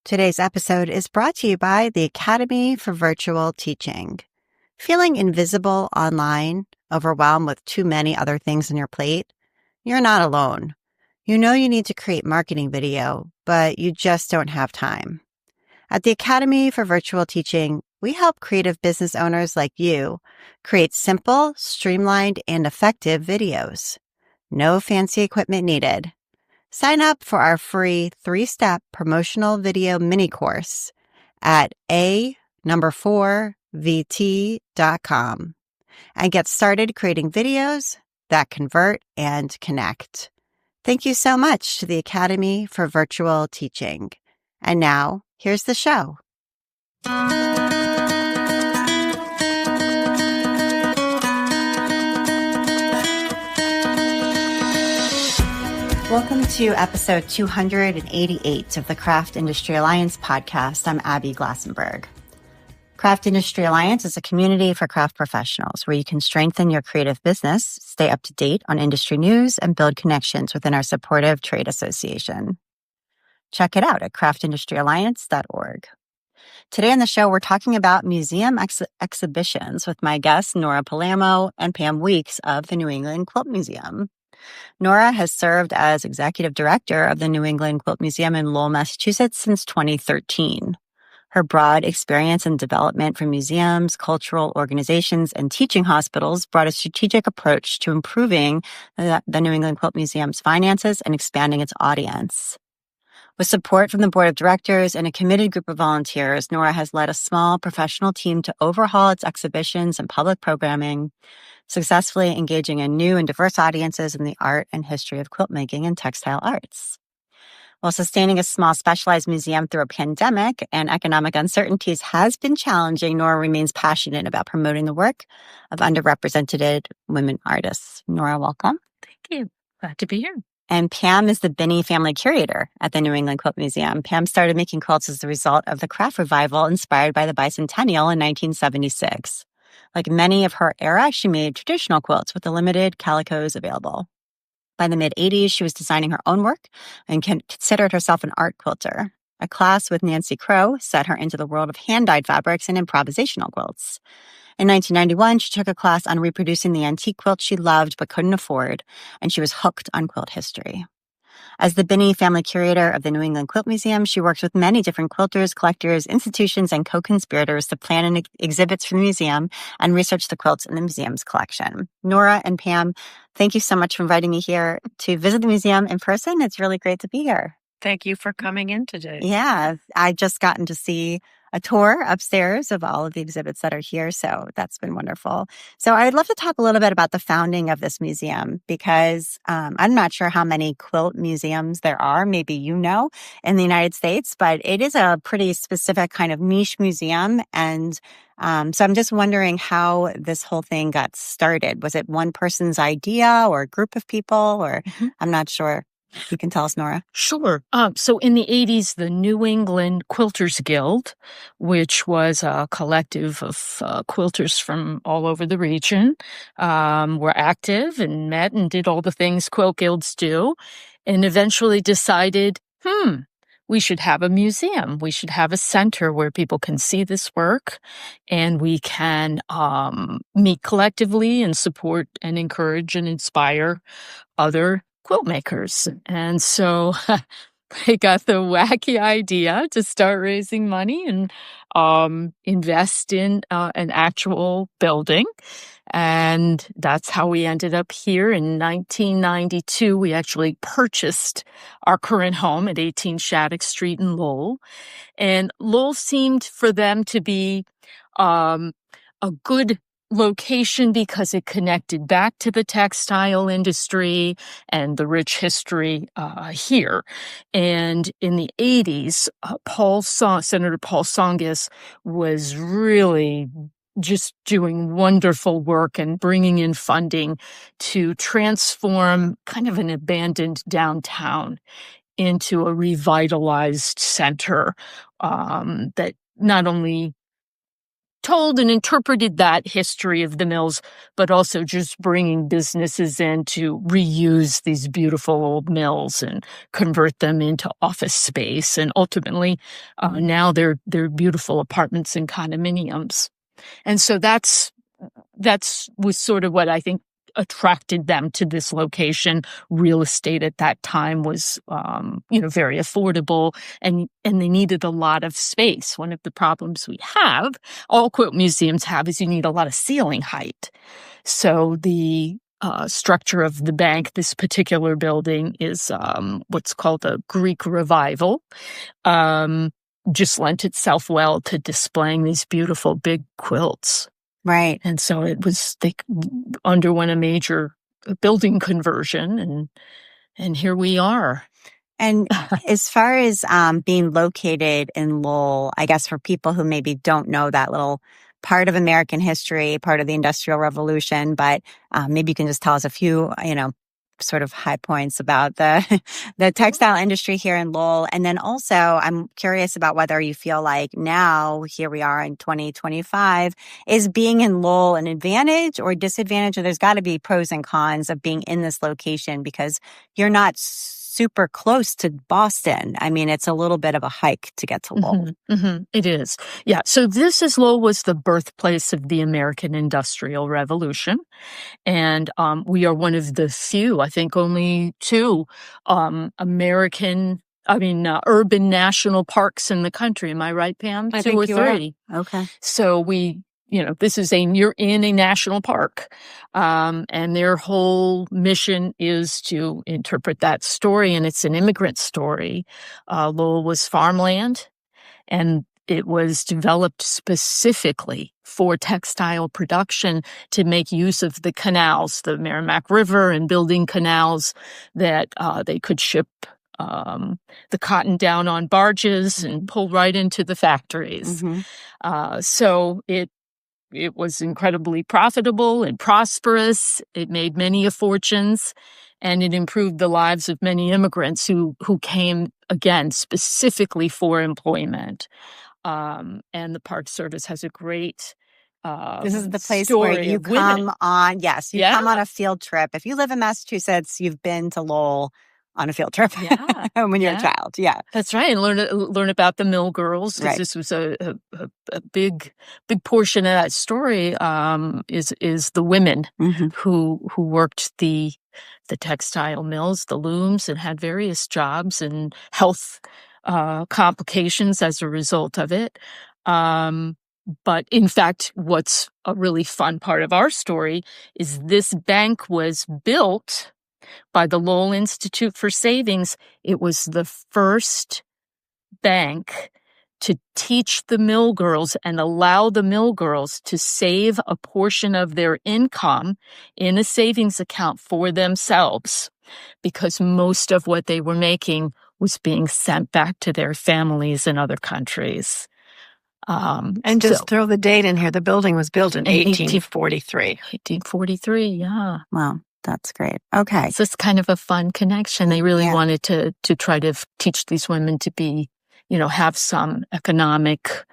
Today's episode is brought to you by the Academy for Virtual Teaching. Feeling invisible online, overwhelmed with too many other things on your plate? You're not alone. You know you need to create marketing video, but you just don't have time. At the Academy for Virtual Teaching, we help creative business owners like you create simple, streamlined, and effective videos. No fancy equipment needed. Sign up for our free 3-step promotional video mini course at a4vt.com and get started creating videos that convert and connect. Thank you so much to the Academy for Virtual Teaching. And now, here's the show. Welcome to episode 288 of the Craft Industry Alliance podcast. I'm Abby Glassenberg. Craft Industry Alliance is a community for craft professionals where you can strengthen your creative business, stay up to date on industry news, and build connections within our supportive trade association. Check it out at craftindustyalliance.org. Today on the show, we're talking about museum exhibitions with my guests, Nora Palermo and Pam Weeks of the New England Quilt Museum. Nora has served as executive director of the New England Quilt Museum in Lowell, Massachusetts since 2013. Her broad experience and development from museums, cultural organizations, and teaching hospitals brought a strategic approach to improving the New England Quilt Museum's finances and expanding its audience. With support from the board of directors and a committed group of volunteers, Nora has led a small professional team to overhaul its exhibitions and public programming, successfully engaging in new and diverse audiences in the art and history of quilt making and textile arts. While sustaining a small specialized museum through a pandemic and economic uncertainties has been challenging, Nora remains passionate about promoting the work of underrepresented women artists. Nora, welcome. Thank you. Glad to be here. And Pam is the Binney Family Curator at the New England Quilt Museum. Pam started making quilts as a result of the craft revival inspired by the Bicentennial in 1976. Like many of her era, she made traditional quilts with the limited calicos available. By the mid-'80s, she was designing her own work and considered herself an art quilter. A class with Nancy Crow set her into the world of hand-dyed fabrics and improvisational quilts. In 1991, she took a class on reproducing the antique quilt she loved but couldn't afford, and she was hooked on quilt history. As the Binney Family Curator of the New England Quilt Museum, she works with many different quilters, collectors, institutions, and co-conspirators to plan exhibits for the museum and research the quilts in the museum's collection. Nora and Pam, thank you so much for inviting me here to visit the museum in person. It's really great to be here. Thank you for coming in today. Yeah, I've just gotten to see a tour upstairs of all of the exhibits that are here, so that's been wonderful. So I'd love to talk a little bit about the founding of this museum because I'm not sure how many quilt museums there are, maybe you know, in the United States, but it is a pretty specific kind of niche museum. And so I'm just wondering how this whole thing got started. Was it one person's idea or a group of people, or I'm not sure. You can tell us, Nora. Sure. So in the 80s, the New England Quilters Guild, which was a collective of quilters from all over the region, were active and met and did all the things quilt guilds do, and eventually decided, we should have a museum. We should have a center where people can see this work and we can meet collectively and support and encourage and inspire other quilt makers. And so they got the wacky idea to start raising money and invest in an actual building. And that's how we ended up here. In 1992, we actually purchased our current home at 18 Shattuck Street in Lowell. And Lowell seemed for them to be a good location because it connected back to the textile industry and the rich history here. And in the 80s, Senator Paul Tsongas was really just doing wonderful work and bringing in funding to transform kind of an abandoned downtown into a revitalized center that not only told and interpreted that history of the mills, but also just bringing businesses in to reuse these beautiful old mills and convert them into office space. And ultimately, now they're beautiful apartments and condominiums. And so was sort of what I think attracted them to this location. Real estate at that time was, very affordable, and they needed a lot of space. One of the problems we have, all quilt museums have, is you need a lot of ceiling height. So the structure of the bank, this particular building, is what's called a Greek revival. Just lent itself well to displaying these beautiful big quilts. Right. And so they underwent a major building conversion, and here we are. And as far as being located in Lowell, I guess for people who maybe don't know that little part of American history, part of the Industrial Revolution, but maybe you can just tell us a few, sort of high points about the textile industry here in Lowell. And then also, I'm curious about whether you feel like now, here we are in 2025, is being in Lowell an advantage or disadvantage? Or there's got to be pros and cons of being in this location because you're not super close to Boston. I mean, it's a little bit of a hike to get to Lowell. It is. Yeah. So Lowell was the birthplace of the American Industrial Revolution. And we are one of the few, I think only two, urban national parks in the country. Am I right, Pam? I Two think or you three. Are. Okay. So you're in a national park. And their whole mission is to interpret that story. And it's an immigrant story. Lowell was farmland, and it was developed specifically for textile production to make use of the canals, the Merrimack River, and building canals that they could ship the cotton down on barges and pull right into the factories. So it was incredibly profitable and prosperous. It made many a fortunes, and it improved the lives of many immigrants who came, again, specifically for employment. And the Park Service has a great this is the place where you come on. Yes, you come on a field trip. If you live in Massachusetts, you've been to Lowell on a field trip when you're a child. Yeah, that's right. And learn about the mill girls, because this was a big portion of that story. Is the women who worked the textile mills, the looms, and had various jobs and health complications as a result of it. But in fact, what's a really fun part of our story is this bank was built by the Lowell Institute for Savings. It was the first bank to teach the mill girls and allow the mill girls to save a portion of their income in a savings account for themselves, because most of what they were making was being sent back to their families in other countries. And just throw the date in here. The building was built in 1843. 1843, yeah. Wow, that's great. Okay. So it's kind of a fun connection. They really wanted to try to teach these women to be, have some economic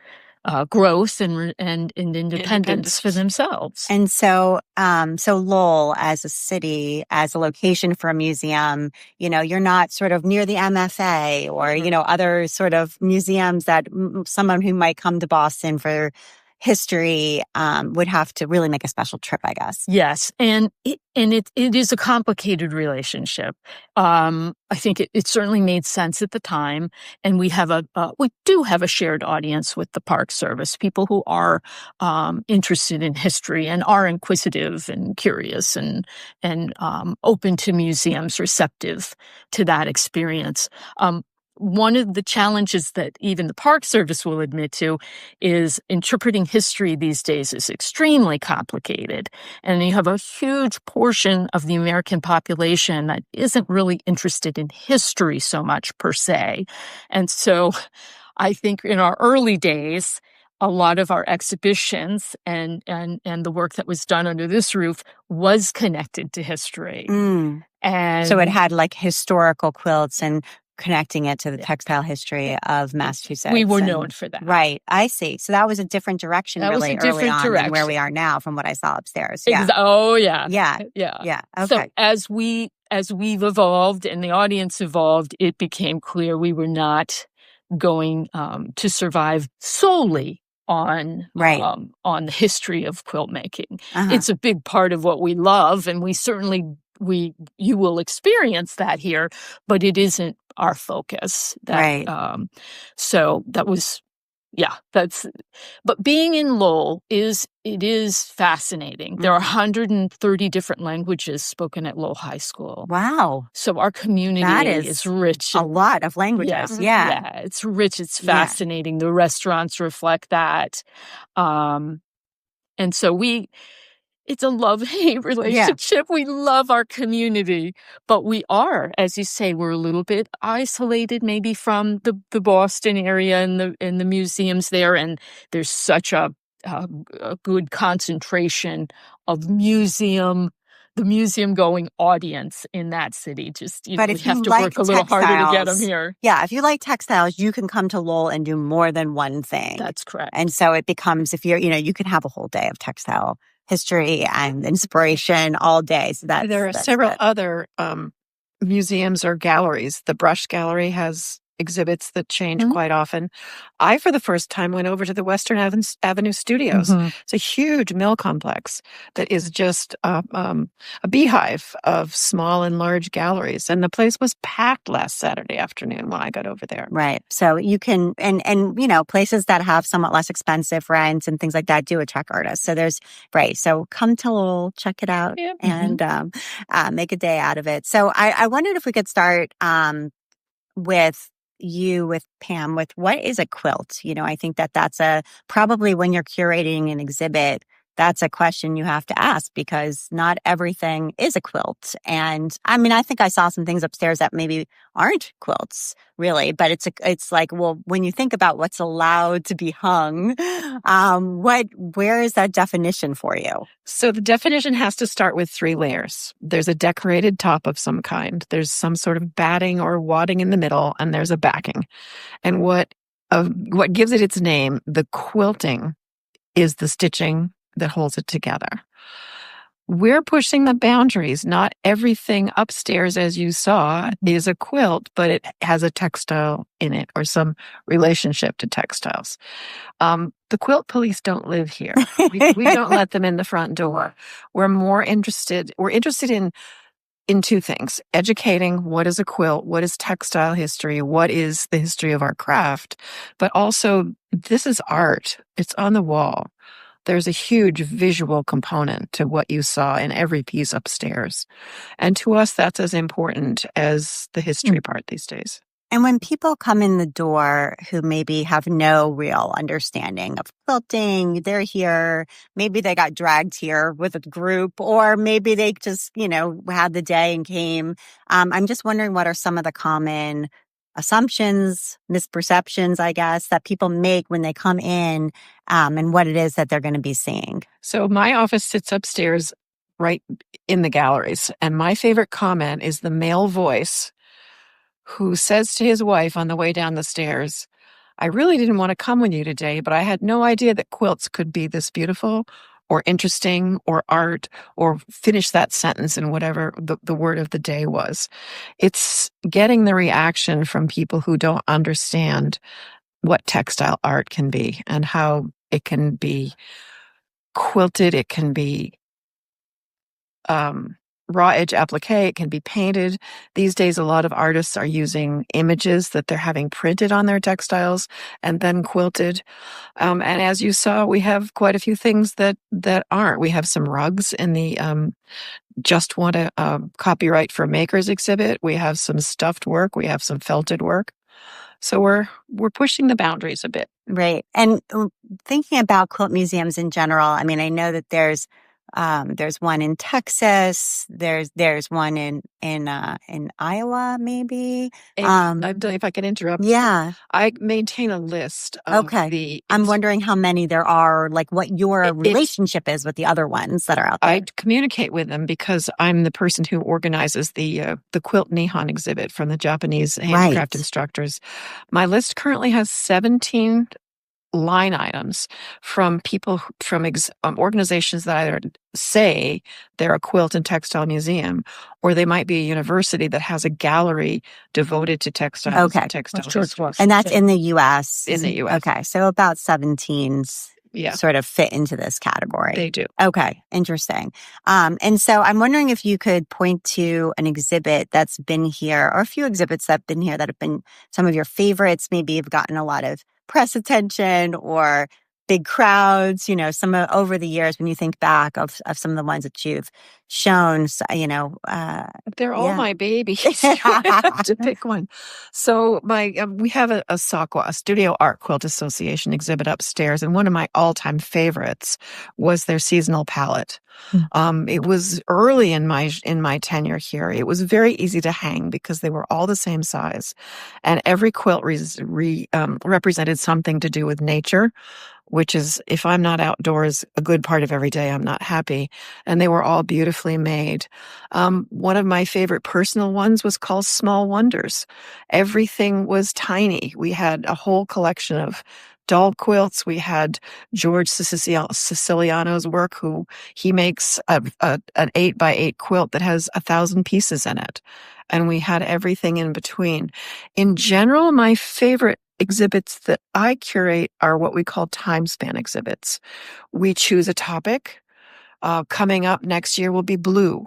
growth and independence for themselves. And so, so Lowell as a city, as a location for a museum, you're not sort of near the MFA or, other sort of museums that someone who might come to Boston for history would have to really make a special trip, I guess. Yes. And it is a complicated relationship. I think it certainly made sense at the time. And we do have a shared audience with the Park Service, people who are interested in history and are inquisitive and curious and open to museums, receptive to that experience. One of the challenges that even the Park Service will admit to is interpreting history these days is extremely complicated. And you have a huge portion of the American population that isn't really interested in history so much per se. And so I think in our early days, a lot of our exhibitions and the work that was done under this roof was connected to history. And so it had like historical quilts and connecting it to the textile history of Massachusetts. We were known for that. Right. I see. So that was a different direction really early on than where we are now from what I saw upstairs. Yeah. Oh, yeah. Yeah. Yeah. Yeah. Okay. So as we've evolved and the audience evolved, it became clear we were not going to survive solely on the history of quilt making. It's a big part of what we love, and we certainly you will experience that here, but it isn't our focus. So that was but being in Lowell is fascinating. There are 130 different languages spoken at Lowell High School. Wow. So our community is rich. A lot of languages. Yeah, it's rich. It's fascinating. The restaurants reflect that. And so it's a love-hate relationship. We love our community, but we are, as you say, we're a little bit isolated maybe from the Boston area and the museums there. And there's such a good concentration of the museum-going audience in that city. Just, but we have to work a little harder to get them here. Yeah, if you like textiles, you can come to Lowell and do more than one thing. That's correct. And so it becomes, if you're, you can have a whole day of textile history and inspiration all day. So there are several other museums or galleries. The Brush Gallery has exhibits that change quite often. I, for the first time, went over to the Western Avenue Studios. It's a huge mill complex that is just a beehive of small and large galleries. And the place was packed last Saturday afternoon when I got over there. Right. So you can, and places that have somewhat less expensive rents and things like that do attract artists. So so come to Lowell, check it out, and make a day out of it. So I wondered if we could start with Pam, with what is a quilt? I think that's probably when you're curating an exhibit, that's a question you have to ask, because not everything is a quilt. And I mean, I think I saw some things upstairs that maybe aren't quilts really, but it's like, well, when you think about what's allowed to be hung, where is that definition for you? So the definition has to start with 3 layers. There's a decorated top of some kind. There's some sort of batting or wadding in the middle, and there's a backing. And what gives it its name, the quilting, is the stitching that holds it together. We're pushing the boundaries. Not everything upstairs, as you saw, is a quilt, but it has a textile in it or some relationship to textiles. The quilt police don't live here. We don't let them in the front door. We're interested in 2 things: educating what is a quilt, what is textile history, what is the history of our craft, but also this is art. It's on the wall. There's a huge visual component to what you saw in every piece upstairs. And to us, that's as important as the history part these days. And when people come in the door who maybe have no real understanding of quilting, they're here, maybe they got dragged here with a group, or maybe they just, had the day and came. I'm just wondering, what are some of the common assumptions, misperceptions, I guess, that people make when they come in, and what it is that they're going to be seeing? So my office sits upstairs right in the galleries. And my favorite comment is the male voice who says to his wife on the way down the stairs, "I really didn't want to come with you today, but I had no idea that quilts could be this beautiful or interesting or art," or finish that sentence in whatever the word of the day was. It's getting the reaction from people who don't understand what textile art can be and how it can be quilted. It can be raw edge applique. It can be painted. These days, a lot of artists are using images that they're having printed on their textiles and then quilted. And as you saw, we have quite a few things that aren't. We have some rugs in the Just Want a Copyright for Makers exhibit. We have some stuffed work. We have some felted work. So we're pushing the boundaries a bit. Right. And thinking about quilt museums in general, I mean, I know that there's There's one in Texas. There's one in Iowa, maybe. If I can interrupt. Yeah. I maintain a list of I'm wondering how many there are, like what your relationship is with the other ones that are out there. I communicate with them because I'm the person who organizes the quilt Nihon exhibit from the Japanese handcraft instructors. My list currently has 17 line items from people from organizations that either say they're a quilt and textile museum, or they might be a university that has a gallery devoted to textiles and textile history. And that's in the U.S.? In the U.S. Okay, so about 17 sort of fit into this category. They do. Okay, interesting. And so I'm wondering if you could point to an exhibit that's been here, or a few exhibits that have been here that have been some of your favorites, maybe have gotten a lot of press attention or big crowds, some over the years when you think back of some of the ones that you've shown, they're all my babies. You have to pick one. So we have a SAQA, a Studio Art Quilt Association exhibit upstairs, and one of my all-time favorites was their seasonal palette. It was early in my tenure here. It was very easy to hang because they were all the same size, and every quilt represented something to do with nature, which is, if I'm not outdoors a good part of every day, I'm not happy. And they were all beautifully made. One of my favorite personal ones was called Small Wonders. Everything was tiny. We had a whole collection of doll quilts. We had George Siciliano's work, he makes an 8x8 quilt that has 1,000 pieces in it. And we had everything in between. In general, my favorite exhibits that I curate are what we call time span exhibits. We choose a topic. Coming up next year will be blue.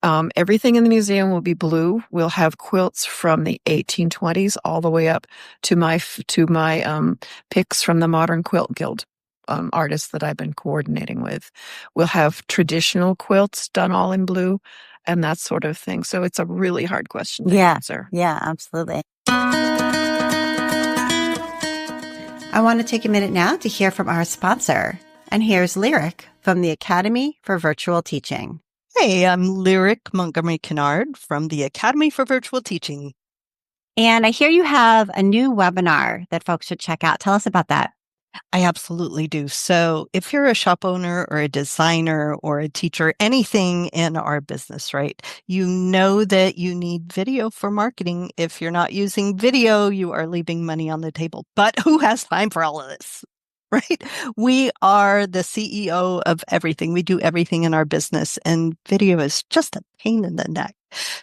Everything in the museum will be blue. We'll have quilts from the 1820s all the way up to my picks from the Modern Quilt Guild artists that I've been coordinating with. We'll have traditional quilts done all in blue and that sort of thing. So it's a really hard question to answer. Yeah, absolutely. I want to take a minute now to hear from our sponsor. And here's Lyric from the Academy for Virtual Teaching. Hey, I'm Lyric Montgomery Kennard from the Academy for Virtual Teaching. And I hear you have a new webinar that folks should check out. Tell us about that. I absolutely do. So if you're a shop owner or a designer or a teacher, anything in our business, right? You know that you need video for marketing. If you're not using video, you are leaving money on the table. But who has time for all of this? Right? We are the CEO of everything. We do everything in our business, and video is just a pain in the neck.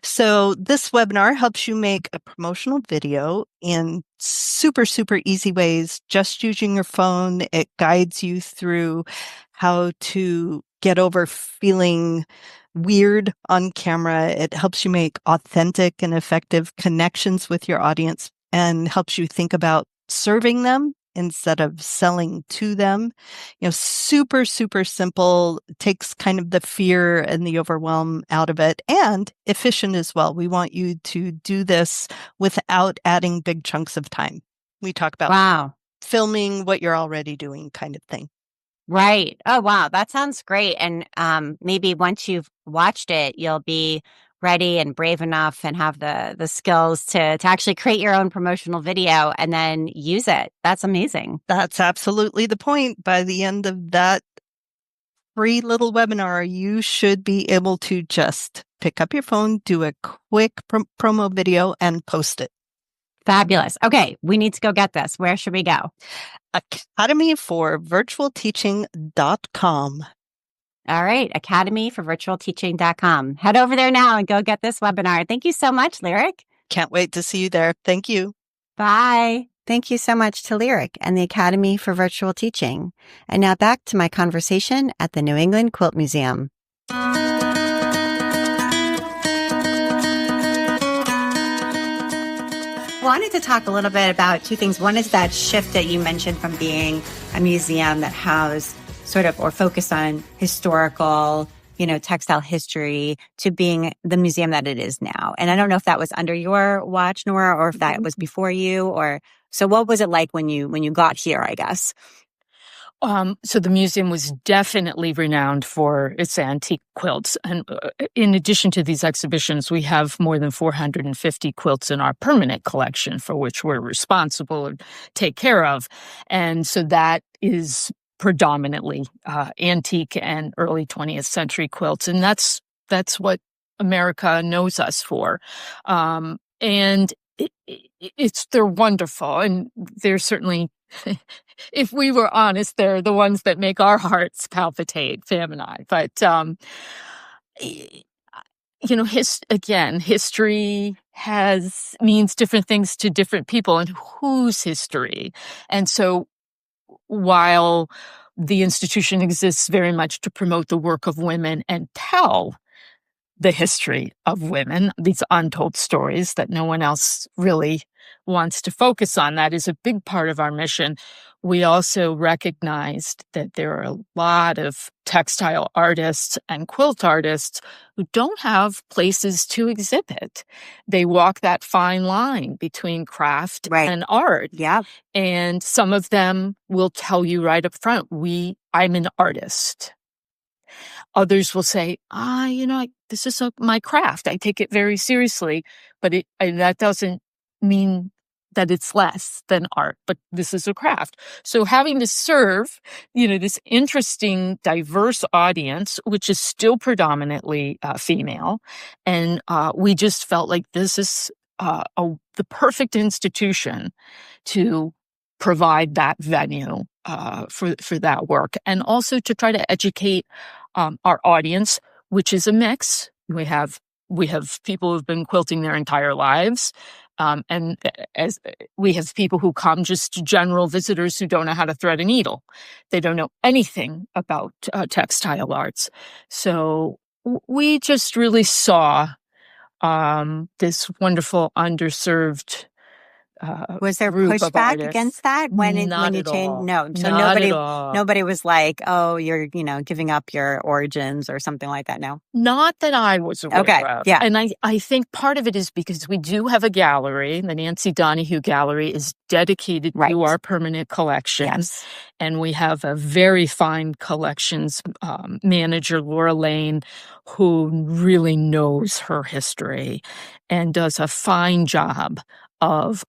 So this webinar helps you make a promotional video in super, super easy ways, just using your phone. It guides you through how to get over feeling weird on camera. It helps you make authentic and effective connections with your audience and helps you think about serving them instead of selling to them. Super, super simple, takes kind of the fear and the overwhelm out of it, and efficient as well. We want you to do this without adding big chunks of time. We talk about filming what you're already doing kind of thing. Right. Oh, wow. That sounds great. And maybe once you've watched it, you'll be ready and brave enough and have the skills to actually create your own promotional video and then use it. That's amazing. That's absolutely the point. By the end of that free little webinar, you should be able to just pick up your phone, do a quick promo video, and post it. Fabulous. Okay, we need to go get this. Where should we go? academyforvirtualteaching.com. All right, academyforvirtualteaching.com. Head over there now and go get this webinar. Thank you so much, Lyric. Can't wait to see you there. Thank you. Bye. Thank you so much to Lyric and the Academy for Virtual Teaching. And now back to my conversation at the New England Quilt Museum. I wanted to talk a little bit about two things. One is that shift that you mentioned from being a museum that housed sort of or focused on historical, textile history to being the museum that it is now. And I don't know if that was under your watch, Nora, or if that was before you, or so what was it like when you got here, I guess? So the museum was definitely renowned for its antique quilts. And in addition to these exhibitions, we have more than 450 quilts in our permanent collection for which we're responsible and take care of. And so that is predominantly antique and early 20th century quilts. And that's what America knows us for. And they're wonderful. And they're certainly... if we were honest, they're the ones that make our hearts palpitate, Pam and I. But, history means different things to different people, and whose history. And so while the institution exists very much to promote the work of women and tell the history of women, these untold stories that no one else really wants to focus on. That is a big part of our mission. We also recognized that there are a lot of textile artists and quilt artists who don't have places to exhibit. They walk that fine line between craft and art. Yeah. And some of them will tell you right up front, I'm an artist. Others will say, this is my craft. I take it very seriously, but that doesn't mean that it's less than art, but this is a craft. So having to serve, this interesting, diverse audience, which is still predominantly female, and we just felt like this is the perfect institution to provide that venue for that work, and also to try to educate our audience, which is a mix. We have people who've been quilting their entire lives, and as we have people who come just general visitors who don't know how to thread a needle. They don't know anything about textile arts. So we just really saw this wonderful underserved was there group of pushback artists. against that when you changed? No, so nobody was like, "Oh, you're giving up your origins" or something like that. No, not that I was aware of. Yeah, and I think part of it is because we do have a gallery. The Nancy Donahue Gallery is dedicated to our permanent collection, and we have a very fine collections manager, Laura Lane, who really knows her history and does a fine job of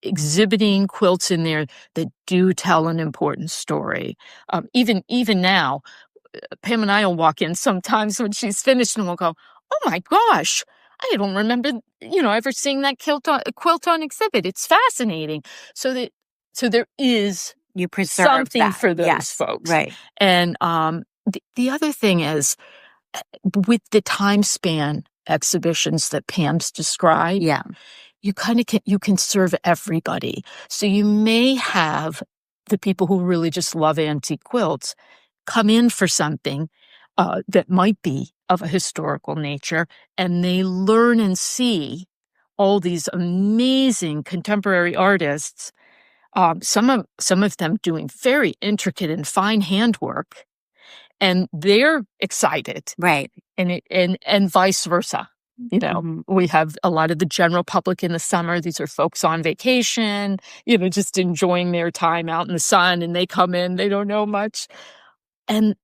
exhibiting quilts in there that do tell an important story. Even now, Pam and I will walk in sometimes when she's finished, and we'll go, "Oh my gosh, I don't remember, ever seeing that quilt on exhibit. It's fascinating." So there is something that for those folks, right? And the other thing is, with the time span exhibitions that Pam's described, you can serve everybody. So you may have the people who really just love antique quilts come in for something that might be of a historical nature, and they learn and see all these amazing contemporary artists. Some of them doing very intricate and fine handwork, and they're excited, right? And vice versa. We have a lot of the general public in the summer. These are folks on vacation, just enjoying their time out in the sun, and they come in, they don't know much. And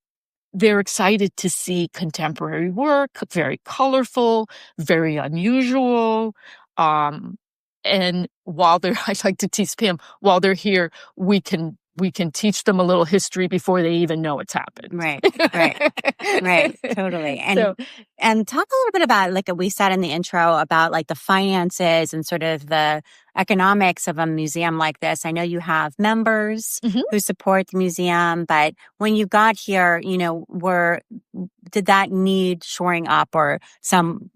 they're excited to see contemporary work, very colorful, very unusual. And while I like to tease Pam, while they're here, we can teach them a little history before they even know it's happened. Right, totally. And talk a little bit about, like we said in the intro, about like the finances and sort of the economics of a museum like this. I know you have members who support the museum, but when you got here, did that need shoring up or some,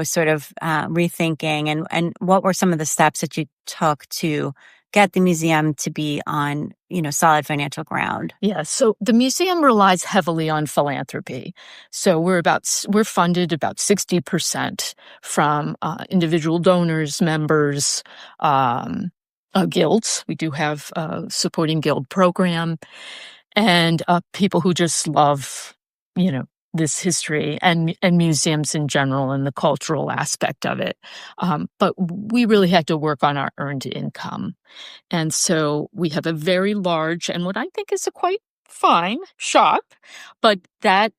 sort of rethinking? And what were some of the steps that you took to get the museum to be on, solid financial ground? Yeah. So the museum relies heavily on philanthropy. So we're funded about 60% from individual donors, members, guilds. We do have a supporting guild program, and people who just love, this history and museums in general and the cultural aspect of it. But we really had to work on our earned income. And so we have a very large and what I think is a quite fine shop, but that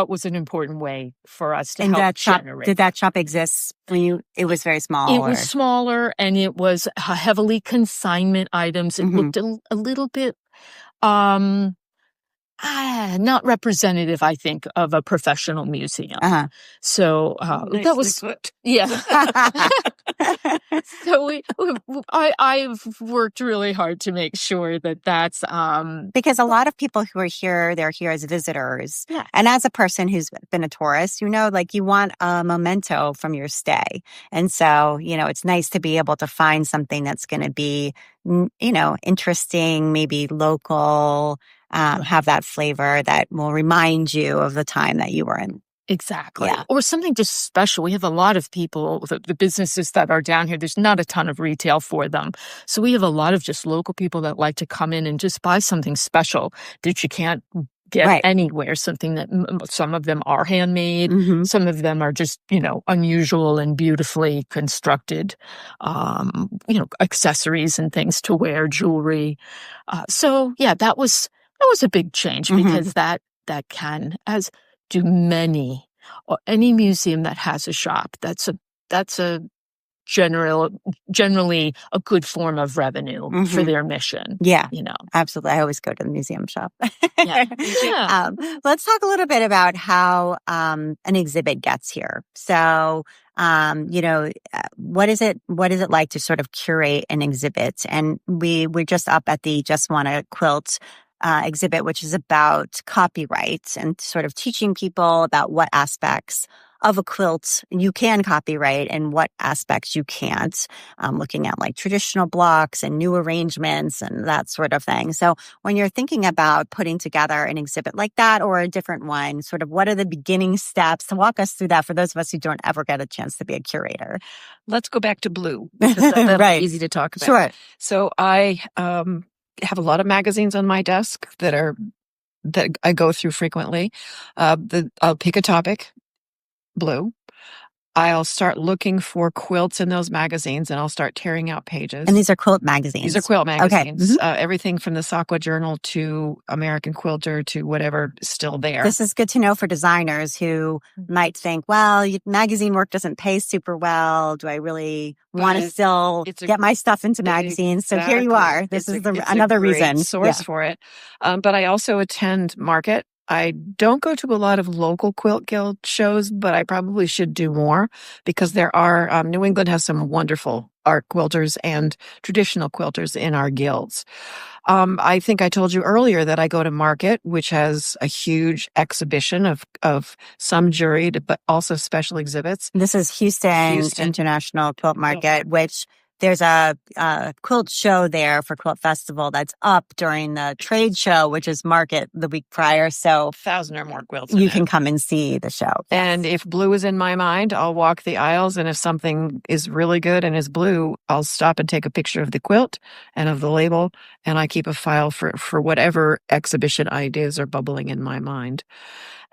was an important way for us to help generate. Did that shop exist when it was very small? It was smaller and it was heavily consignment items. It looked a little bit not representative, I think, of a professional museum. So that was put. Yeah. So I've worked really hard to make sure that that's because a lot of people who are here, they're here as visitors. Yeah. And as a person who's been a tourist, like you want a memento from your stay. And so, it's nice to be able to find something that's going to be, interesting, maybe local, have that flavor that will remind you of the time that you were in. Exactly. Yeah. Or something just special. We have a lot of people, the businesses that are down here, there's not a ton of retail for them. So we have a lot of just local people that like to come in and just buy something special that you can't get anywhere. Something that some of them are handmade. Some of them are just, unusual and beautifully constructed, accessories and things to wear, jewelry. So yeah, that was a big change because that can, as do many or any museum that has a shop, that's a generally a good form of revenue for their mission. Yeah, absolutely. I always go to the museum shop. Yeah. Let's talk a little bit about how an exhibit gets here. So, what is it like to sort of curate an exhibit? And we're just up at the Just Wanna Quilt exhibit, which is about copyright and sort of teaching people about what aspects of a quilt you can copyright and what aspects you can't, looking at like traditional blocks and new arrangements and that sort of thing. So when you're thinking about putting together an exhibit like that or a different one, sort of what are the beginning steps to walk us through that for those of us who don't ever get a chance to be a curator? Let's go back to blue because that's easy to talk about. Sure. So I have a lot of magazines on my desk that I go through frequently. I'll pick a topic, blue. I'll start looking for quilts in those magazines and I'll start tearing out pages. And these are quilt magazines? These are quilt magazines. Okay. Everything from the Sakwa Journal to American Quilter to whatever is still there. This is good to know for designers who might think, well, magazine work doesn't pay super well. Do I really want to still get my stuff into magazines? Exactly. So here you are. This is another reason. Source for it. But I also attend market. I don't go to a lot of local quilt guild shows, but I probably should do more because there are, New England has some wonderful art quilters and traditional quilters in our guilds. I think I told you earlier that I go to market, which has a huge exhibition of some juried, but also special exhibits. This is Houston International Quilt Market, which there's a quilt show there for Quilt Festival that's up during the trade show, which is market the week prior. So 1,000 or more quilts. You can come and see the show. And if blue is in my mind, I'll walk the aisles. And if something is really good and is blue, I'll stop and take a picture of the quilt and of the label. And I keep a file for whatever exhibition ideas are bubbling in my mind.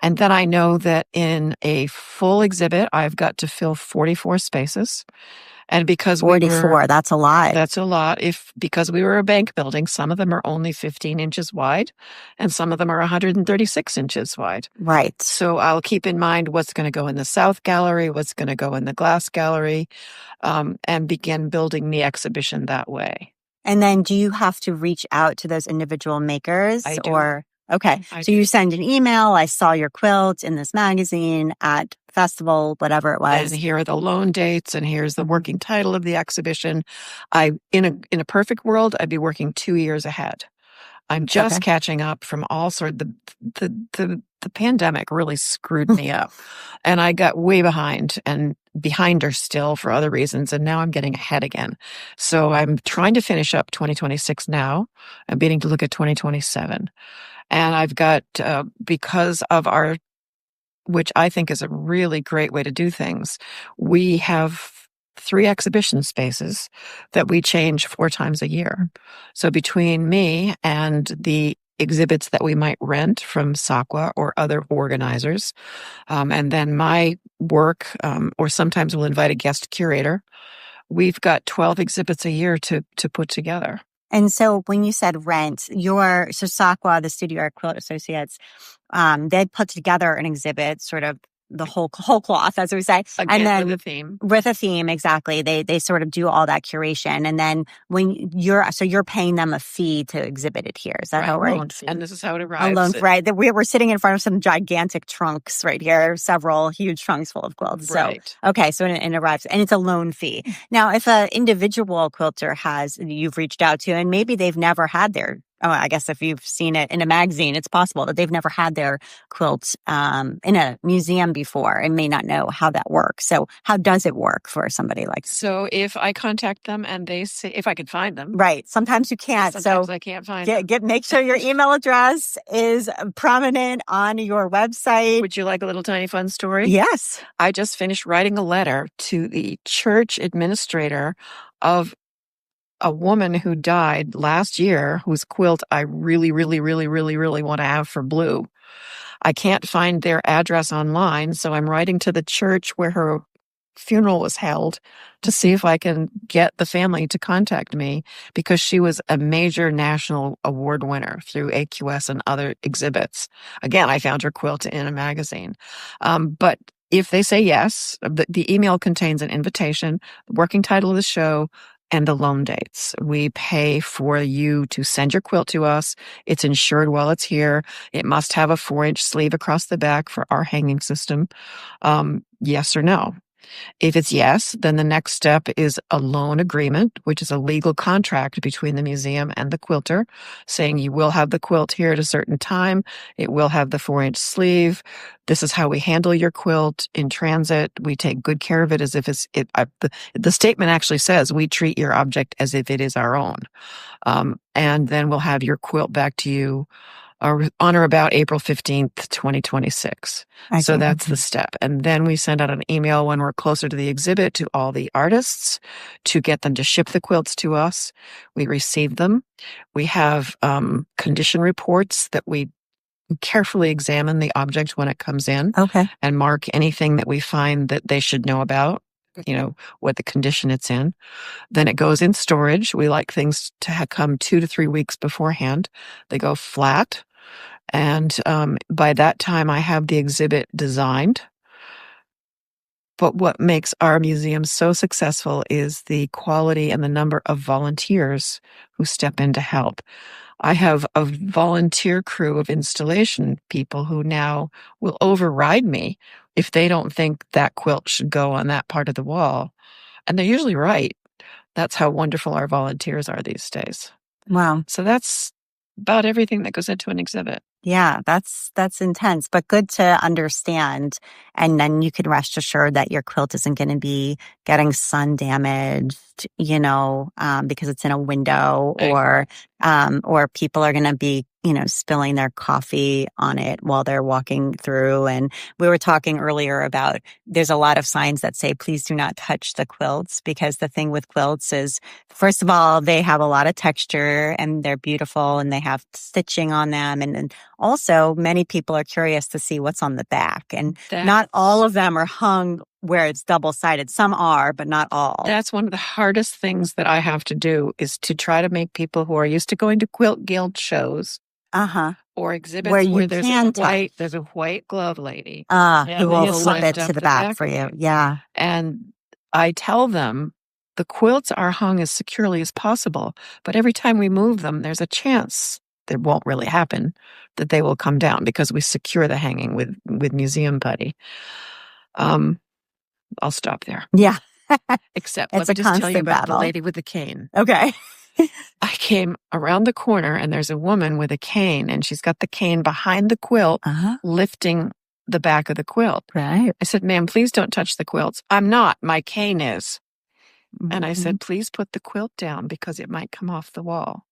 And then I know that in a full exhibit, I've got to fill 44 spaces. And because 44, that's a lot. That's a lot. Because we were a bank building, some of them are only 15 inches wide and some of them are 136 inches wide. Right. So I'll keep in mind what's going to go in the South Gallery, what's going to go in the Glass Gallery, and begin building the exhibition that way. And then do you have to reach out to those individual makers? I do. Okay. So you send an email. I saw your quilt in this magazine at festival, whatever it was. And here are the loan dates and here's the working title of the exhibition. In a perfect world, I'd be working 2 years ahead. I'm just catching up from all sorts. The pandemic really screwed me up and I got way behind and behinder still for other reasons. And now I'm getting ahead again. So I'm trying to finish up 2026 now. I'm beginning to look at 2027. And I've got, because of which I think is a really great way to do things, we have 3 exhibition spaces that we change 4 times a year. So between me and the exhibits that we might rent from SAQA or other organizers. And then my work, or sometimes we'll invite a guest curator. We've got 12 exhibits a year to put together. And so when you said rent, so SAQA, the Studio Art Quilt Associates, they put together an exhibit, sort of the whole cloth, as we say. Again, and then with a theme. With a theme, exactly. They sort of do all that curation. And then when you're paying them a fee to exhibit it here. Is that how it works? And this is how it arrives. A loan, right. We're sitting in front of some gigantic trunks right here, several huge trunks full of quilts. Right. So, okay. So it arrives, and it's a loan fee. Now, if an individual quilter you've reached out to, and maybe they've never had I guess if you've seen it in a magazine, it's possible that they've never had their quilt in a museum before and may not know how that works. So how does it work for somebody like that? So if I contact them and they say, if I can find them. Right. Sometimes you can't. Sometimes I can't find them. Make sure your email address is prominent on your website. Would you like a little tiny fun story? Yes. I just finished writing a letter to the church administrator of a woman who died last year, whose quilt I really, really, really, really, really want to have for blue. I can't find their address online, so I'm writing to the church where her funeral was held to see if I can get the family to contact me, because she was a major national award winner through AQS and other exhibits. Again, I found her quilt in a magazine. But if they say yes, the email contains an invitation, the working title of the show, and the loan dates. We pay for you to send your quilt to us. It's insured while it's here. It must have a 4-inch sleeve across the back for our hanging system. Yes or no? If it's yes, then the next step is a loan agreement, which is a legal contract between the museum and the quilter, saying you will have the quilt here at a certain time. It will have the 4-inch sleeve. This is how we handle your quilt in transit. We take good care of it as if the statement actually says we treat your object as if it is our own. And then we'll have your quilt back to you on or about April 15th, 2026. So that's the step. And then we send out an email when we're closer to the exhibit to all the artists to get them to ship the quilts to us. We receive them. We have condition reports that we carefully examine the object when it comes in. Okay. And mark anything that we find that they should know about, what the condition it's in. Then it goes in storage. We like things to come 2 to 3 weeks beforehand. They go flat. And by that time, I have the exhibit designed. But what makes our museum so successful is the quality and the number of volunteers who step in to help. I have a volunteer crew of installation people who now will override me if they don't think that quilt should go on that part of the wall. And they're usually right. That's how wonderful our volunteers are these days. Wow. So that's about everything that goes into an exhibit. Yeah, that's intense, but good to understand. And then you can rest assured that your quilt isn't going to be getting sun damaged, because it's in a window, or people are going to be, spilling their coffee on it while they're walking through. And we were talking earlier about there's a lot of signs that say, please do not touch the quilts, because the thing with quilts is, first of all, they have a lot of texture and they're beautiful and they have stitching on them. And also, many people are curious to see what's on the back. And not all of them are hung where it's double-sided. Some are, but not all. That's one of the hardest things that I have to do, is to try to make people who are used to going to quilt guild shows or exhibits where there's a white glove lady who will slip it to the back for you. Yeah. And I tell them the quilts are hung as securely as possible, but every time we move them, there's a chance that won't really happen, that they will come down, because we secure the hanging with Museum Putty. I'll stop there. Yeah. Except let me just tell you about the lady with the cane. Okay. I came around the corner and there's a woman with a cane, and she's got the cane behind the quilt, lifting the back of the quilt. Right. I said, ma'am, please don't touch the quilts. I'm not. My cane is. And I said, please put the quilt down because it might come off the wall.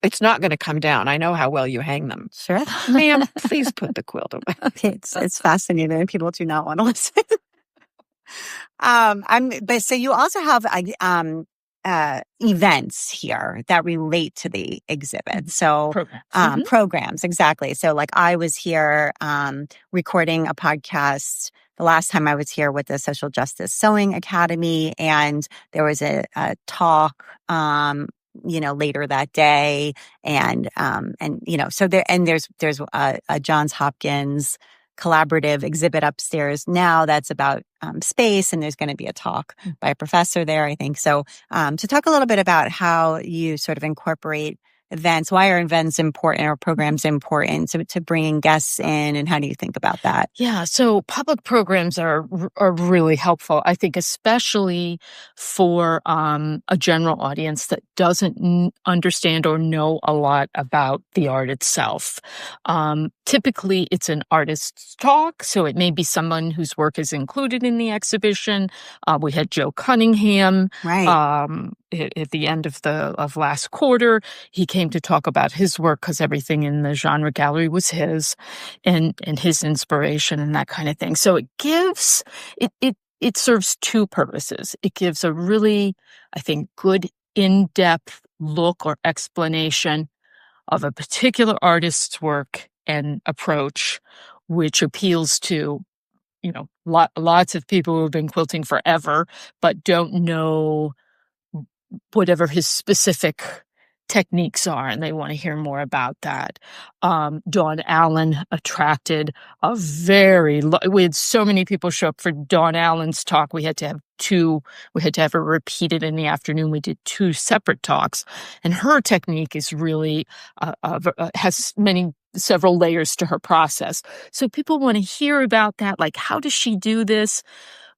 It's not going to come down. I know how well you hang them. Sure. Ma'am, please put the quilt away. Okay, it's fascinating. People do not want to listen. But so you also have events here that relate to the exhibit. So Programs. programs, exactly. So like I was here recording a podcast the last time I was here with the Social Justice Sewing Academy, and there was a talk later that day, and so there's a Johns Hopkins collaborative exhibit upstairs now that's about space, and there's going to be a talk by a professor there, I think. So to talk a little bit about how you sort of incorporate events, why are events important or programs important to bringing guests in, and how do you think about that? Yeah, so public programs are really helpful, I think, especially for a general audience that doesn't understand or know a lot about the art itself. Typically, it's an artist's talk, so it may be someone whose work is included in the exhibition. We had Joe Cunningham Right. at the end of last quarter. He came to talk about his work because everything in the genre gallery was his, and his inspiration and that kind of thing. So it gives it serves two purposes. It gives a really, I think, good in-depth look or explanation of a particular artist's work and approach, which appeals to lots of people who have been quilting forever but don't know whatever his specific techniques are, and they want to hear more about that. Dawn Allen attracted we had so many people show up for Dawn Allen's talk. We had to have it repeated in the afternoon. We did two separate talks, and her technique is really has several layers to her process. So people want to hear about that, like, how does she do this?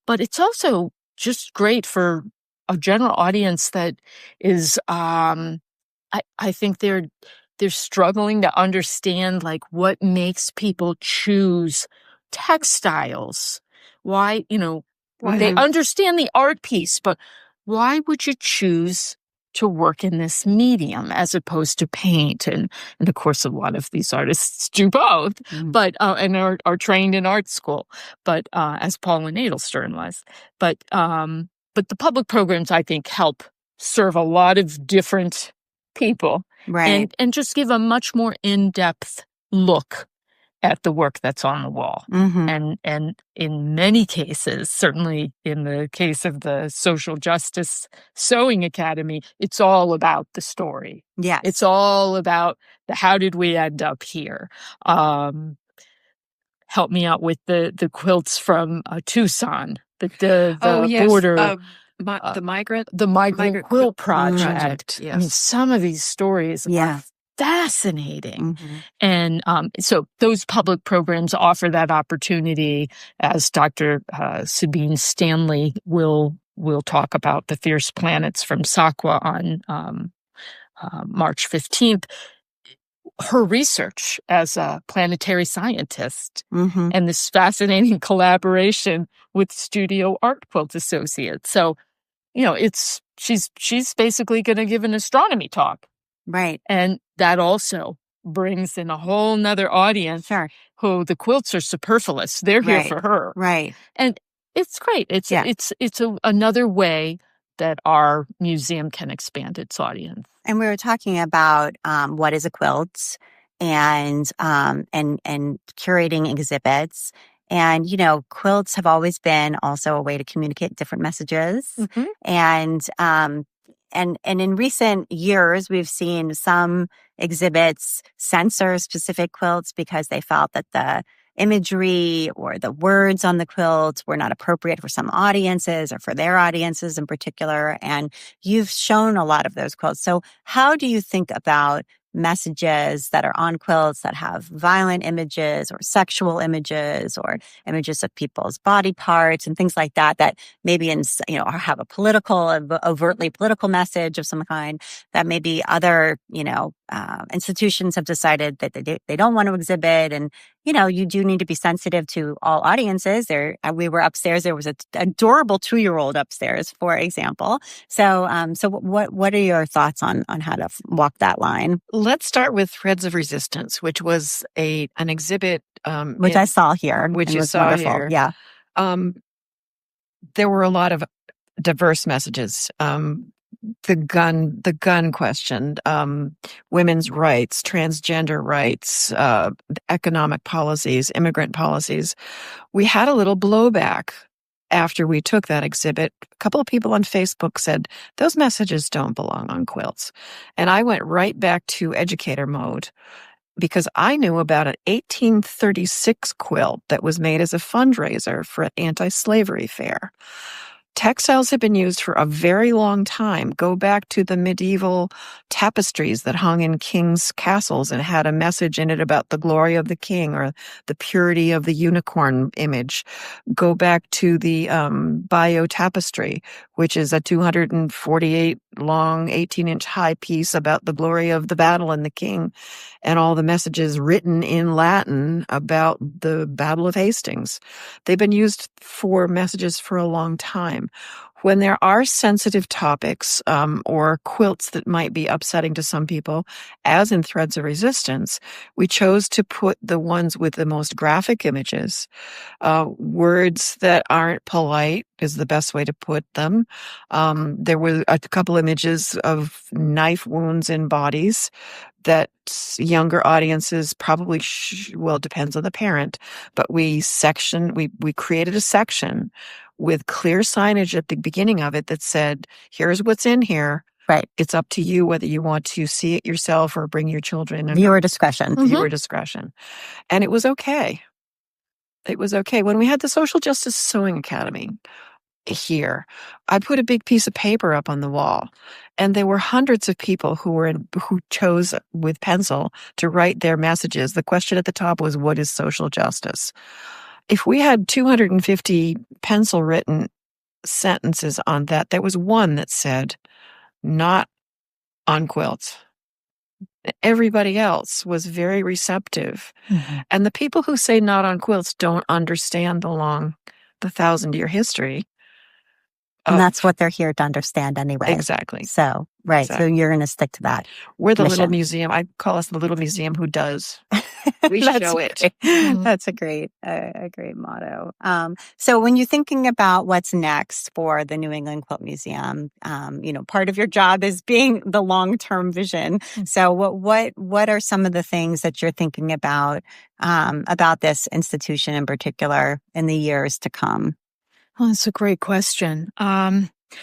But it's also just great for a general audience that is, I think they're struggling to understand, like, what makes people choose textiles. Why, they understand the art piece, but why would you choose to work in this medium as opposed to paint? And of course, a lot of these artists do both, but and are trained in art school, but as Paula Nadelstern was. But the public programs, I think, help serve a lot of different people, Right. and just give a much more in-depth look at the work that's on the wall. And in many cases, certainly in the case of the Social Justice Sewing Academy, it's all about the story. Yes. It's all about how did we end up here? Help me out with the quilts from Tucson, the border. The migrant quilt project. Yes. I mean, some of these stories are fascinating. And so those public programs offer that opportunity, as Dr. Sabine Stanley will talk about the Fierce Planets from SAQA on March 15th. Her research as a planetary scientist and this fascinating collaboration with Studio Art Quilt Associates. So, she's basically going to give an astronomy talk. Right. And that also brings in a whole nother audience who the quilts are superfluous. They're here for her. Right. And it's great. It's another way that our museum can expand its audience. And we were talking about what is a quilt, and curating exhibits. And quilts have always been also a way to communicate different messages. And in recent years, we've seen some exhibits censor specific quilts because they felt that the imagery or the words on the quilt were not appropriate for some audiences or for their audiences in particular. And you've shown a lot of those quilts. So how do you think about messages that are on quilts that have violent images or sexual images or images of people's body parts and things like that, that maybe or have a overtly political message of some kind, that maybe other, institutions have decided that they don't want to exhibit. And, you do need to be sensitive to all audiences. We were upstairs. There was an adorable 2-year-old upstairs, for example. So what are your thoughts on how to walk that line? Let's start with Threads of Resistance, which was an exhibit. Which I saw here. Which you was saw wonderful. here. Yeah. There were a lot of diverse messages. the gun question, women's rights, transgender rights, economic policies, immigrant policies. We had a little blowback after we took that exhibit. A couple of people on Facebook said, those messages don't belong on quilts. And I went right back to educator mode because I knew about an 1836 quilt that was made as a fundraiser for an anti-slavery fair. Textiles have been used for a very long time. Go back to the medieval tapestries that hung in kings' castles and had a message in it about the glory of the king or the purity of the unicorn image. Go back to the Bayeux tapestry, which is a 248 long, 18-inch high piece about the glory of the battle and the king, and all the messages written in Latin about the Battle of Hastings. They've been used for messages for a long time. When there are sensitive topics or quilts that might be upsetting to some people, as in Threads of Resistance, we chose to put the ones with the most graphic images. Words that aren't polite is the best way to put them. There were a couple images of knife wounds in bodies that younger audiences probably, well, it depends on the parent, but we created a section with clear signage at the beginning of it that said, here's what's in here. Right. It's up to you whether you want to see it yourself or bring your children. Viewer discretion. Viewer discretion. And it was okay. It was okay. When we had the Social Justice Sewing Academy here, I put a big piece of paper up on the wall, and there were hundreds of people who chose with pencil to write their messages. The question at the top was, what is social justice? If we had 250 pencil written sentences on that, there was one that said, not on quilts. Everybody else was very receptive. Mm-hmm. And the people who say not on quilts don't understand the 1,000-year history. And that's what they're here to understand anyway. Exactly. So, right. Exactly. So you're going to stick to that. We're the mission. Little museum. I call us the little museum who does. We show it. Mm-hmm. That's a great motto. So when you're thinking about what's next for the New England Quilt Museum, part of your job is being the long-term vision. Mm-hmm. So what are some of the things that you're thinking about this institution in particular in the years to come? Well, that's a great question.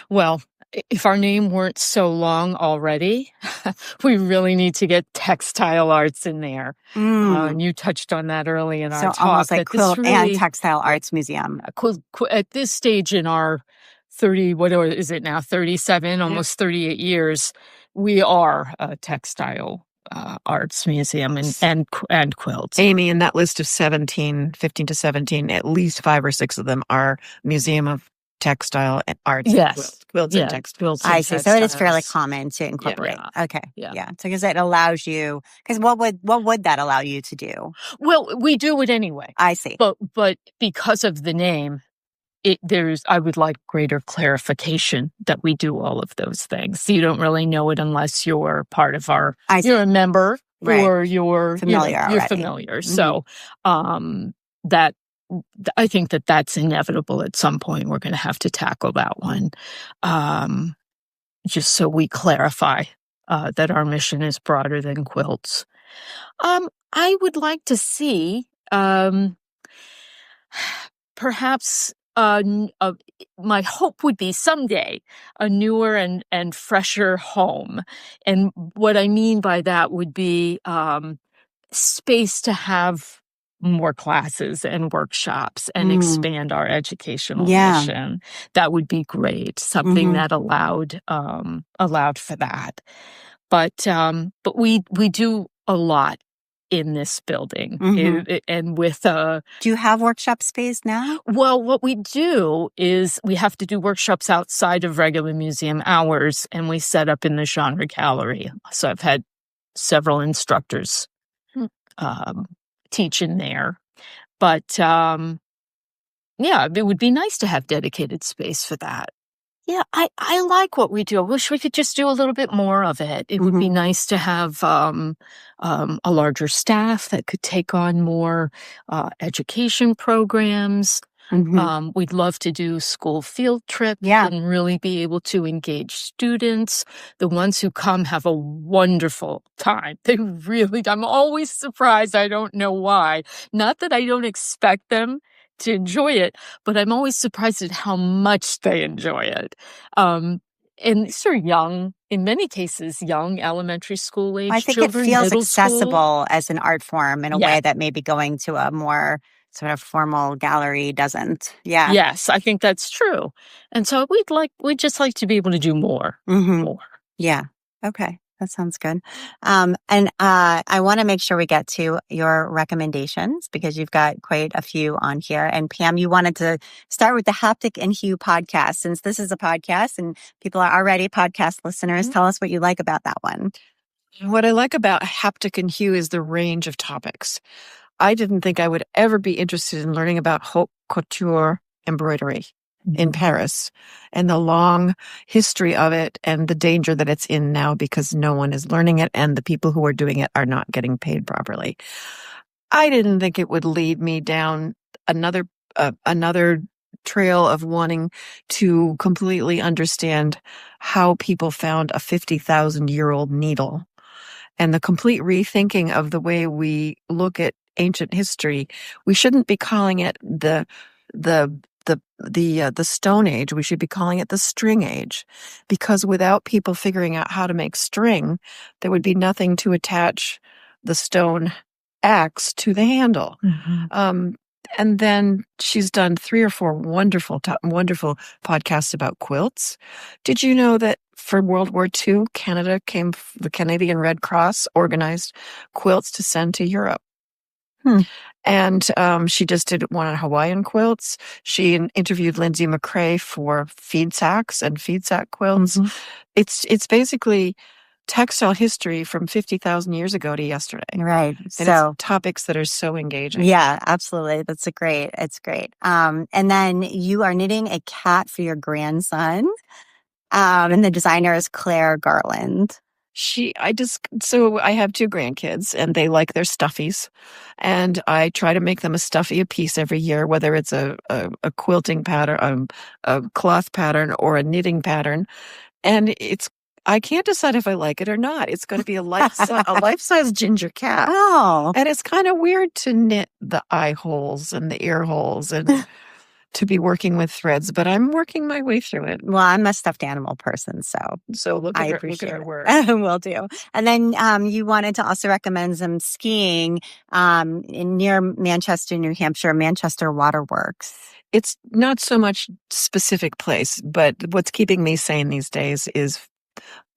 Well, if our name weren't so long already, we really need to get textile arts in there. And you touched on that early in our talk. So almost like Quilt and Textile Arts Museum. At this stage in our 37, almost 38 years, we are a textile arts museum and quilts. Amy, in that list of 15 to 17, at least 5 or 6 of them are Museum of Textile and Arts. Yes. Quilts and textiles. I see. So it is fairly common to incorporate. Yeah. Okay. Yeah. So because it allows you, because what would that allow you to do? Well, we do it anyway. I see. But because of the name, I would like greater clarification that we do all of those things. You don't really know it unless you're part of you're a member, right, or you're familiar. You're familiar. Mm-hmm. So, that I think that's inevitable at some point. We're going to have to tackle that one, just so we clarify that our mission is broader than quilts. I would like to see perhaps. My hope would be someday a newer and fresher home. And what I mean by that would be space to have more classes and workshops and expand our educational mission. That would be great. Something that allowed for that. But we do a lot in this building. And with do you have workshop space now? Well, what we do is we have to do workshops outside of regular museum hours, and we set up in the genre gallery. So I've had several instructors teach in there. But it would be nice to have dedicated space for that. Yeah, I like what we do. I wish we could just do a little bit more of it. It would be nice to have a larger staff that could take on more education programs. We'd love to do school field trips Yeah. and really be able to engage students. The ones who come have a wonderful time. I'm always surprised. I don't know why. Not that I don't expect them to enjoy it, but I'm always surprised at how much they enjoy it. And these are young, in many cases, young elementary school age I think children, it feels middle school. accessible as an art form in a Yeah. way that maybe going to a more sort of formal gallery doesn't. Yeah. Yes, I think that's true. And so we'd just like to be able to do more. Yeah. Okay. That sounds good. And I want to make sure we get to your recommendations because you've got quite a few on here. And Pam, you wanted to start with the Haptic and Hue podcast. Since this is a podcast and people are already podcast listeners, tell us what you like about that one. What I like about Haptic and Hue is the range of topics. I didn't think I would ever be interested in learning about haute couture embroidery in Paris and the long history of it and the danger that it's in now because no one is learning it and the people who are doing it are not getting paid properly. I didn't think it would lead me down another trail of wanting to completely understand how people found a 50,000-year-old needle and the complete rethinking of the way we look at ancient history. We shouldn't be calling it the Stone Age. We should be calling it the String Age, because without people figuring out how to make string, there would be nothing to attach the stone axe to the handle. And then she's done 3 or 4 wonderful podcasts about quilts. Did you know that for World War II, the Canadian Red Cross organized quilts to send to Europe? And she just did one on Hawaiian quilts. She interviewed Lindsay McCrae for feed sacks and feed sack quilts. It's basically textile history from 50,000 years ago to yesterday. Right. And So it's topics that are so engaging. Yeah, absolutely. It's great. And then you are knitting a cat for your grandson. And the designer is Claire Garland. So I have 2 grandkids and they like their stuffies, and I try to make them a stuffy a piece every year, whether it's a quilting pattern, a cloth pattern, or a knitting pattern. And I can't decide if I like it or not. It's going to be a life-size ginger cat. Oh. And it's kind of weird to knit the eye holes and the ear holes and to be working with threads, but I'm working my way through it. Well, I'm a stuffed animal person, so I appreciate her work. Will do. And then you wanted to also recommend some skiing near Manchester, New Hampshire, Manchester Waterworks. It's not so much specific place, but what's keeping me sane these days is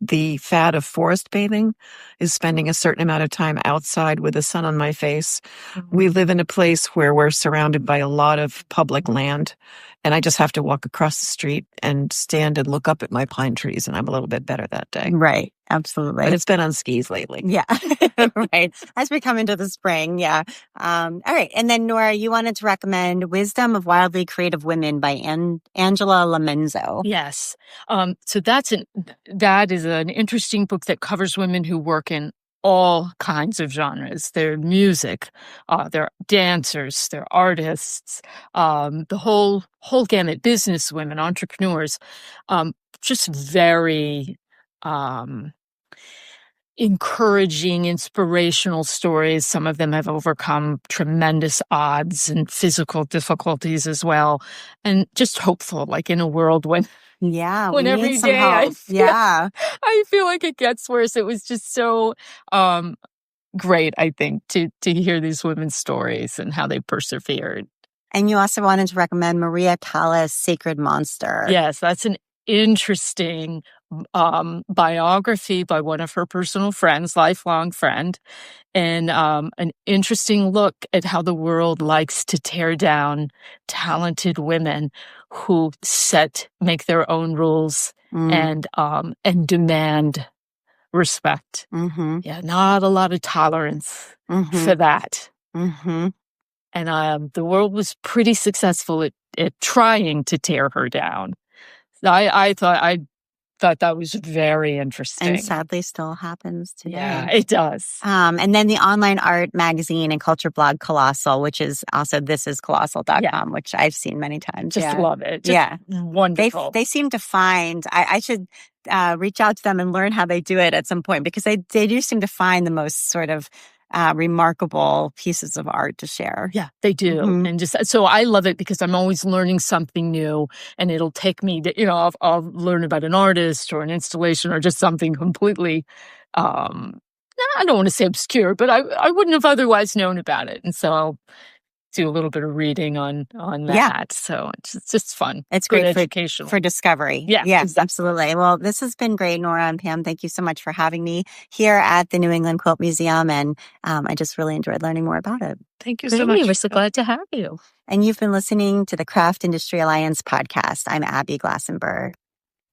the fad of forest bathing, is spending a certain amount of time outside with the sun on my face. We live in a place where we're surrounded by a lot of public land, and I just have to walk across the street and stand and look up at my pine trees, and I'm a little bit better that day. Right. Absolutely. But it's been on skis lately. Yeah. Right. As we come into the spring. Yeah. All right. And then Nora, you wanted to recommend Wisdom of Wildly Creative Women by Angela Lamenzo. Yes. So that is an interesting book that covers women who work in all kinds of genres. They're music, they're dancers, they're artists, the whole gamut, business women, entrepreneurs, just very encouraging, inspirational stories. Some of them have overcome tremendous odds and physical difficulties as well. And just hopeful, like in a world when every day I feel like it gets worse. It was just so great, I think, to hear these women's stories and how they persevered. And you also wanted to recommend Maria Callas' Sacred Monster. Yes, that's an interesting biography by one of her personal friends, lifelong friend, and an interesting look at how the world likes to tear down talented women who make their own rules and demand respect. Yeah, not a lot of tolerance for that. And the world was pretty successful at trying to tear her down. I thought thought that was very interesting. And sadly still happens today. Yeah, it does. And then the online art magazine and culture blog Colossal, which is also thisiscolossal.com, which I've seen many times. Just love it. Just wonderful. They seem to find, I should reach out to them and learn how they do it at some point, because they do seem to find the most sort of remarkable pieces of art to share. Yeah, they do. Mm-hmm. And just, so I love it because I'm always learning something new, and it'll take me to, you know, I'll learn about an artist or an installation or just something completely, I don't want to say obscure, but I wouldn't have otherwise known about it. And so I'll do a little bit of reading on that. Yeah. So it's just fun. It's good great educational. for discovery. Yeah, yes, exactly. Absolutely. Well, this has been great, Nora and Pam. Thank you so much for having me here at the New England Quilt Museum. And I just really enjoyed learning more about it. Thank you so much. We're so glad to have you. And you've been listening to the Craft Industry Alliance podcast. I'm Abby Glassenberg.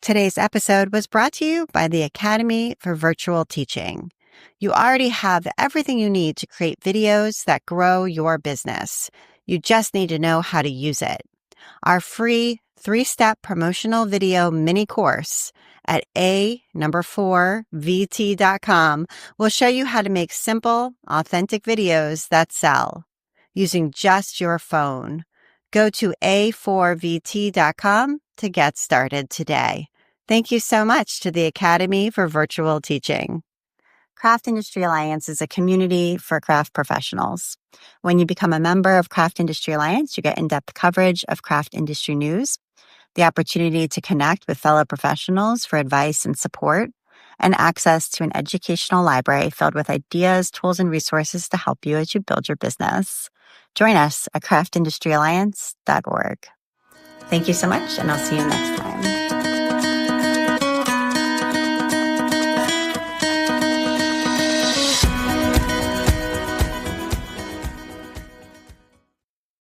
Today's episode was brought to you by the Academy for Virtual Teaching. You already have everything you need to create videos that grow your business. You just need to know how to use it. Our free 3-step promotional video mini course at A4VT.com will show you how to make simple, authentic videos that sell using just your phone. Go to A4VT.com to get started today. Thank you so much to the Academy for Virtual Teaching. Craft Industry Alliance is a community for craft professionals. When you become a member of Craft Industry Alliance, you get in-depth coverage of craft industry news, the opportunity to connect with fellow professionals for advice and support, and access to an educational library filled with ideas, tools, and resources to help you as you build your business. Join us at craftindustryalliance.org. Thank you so much, and I'll see you next time.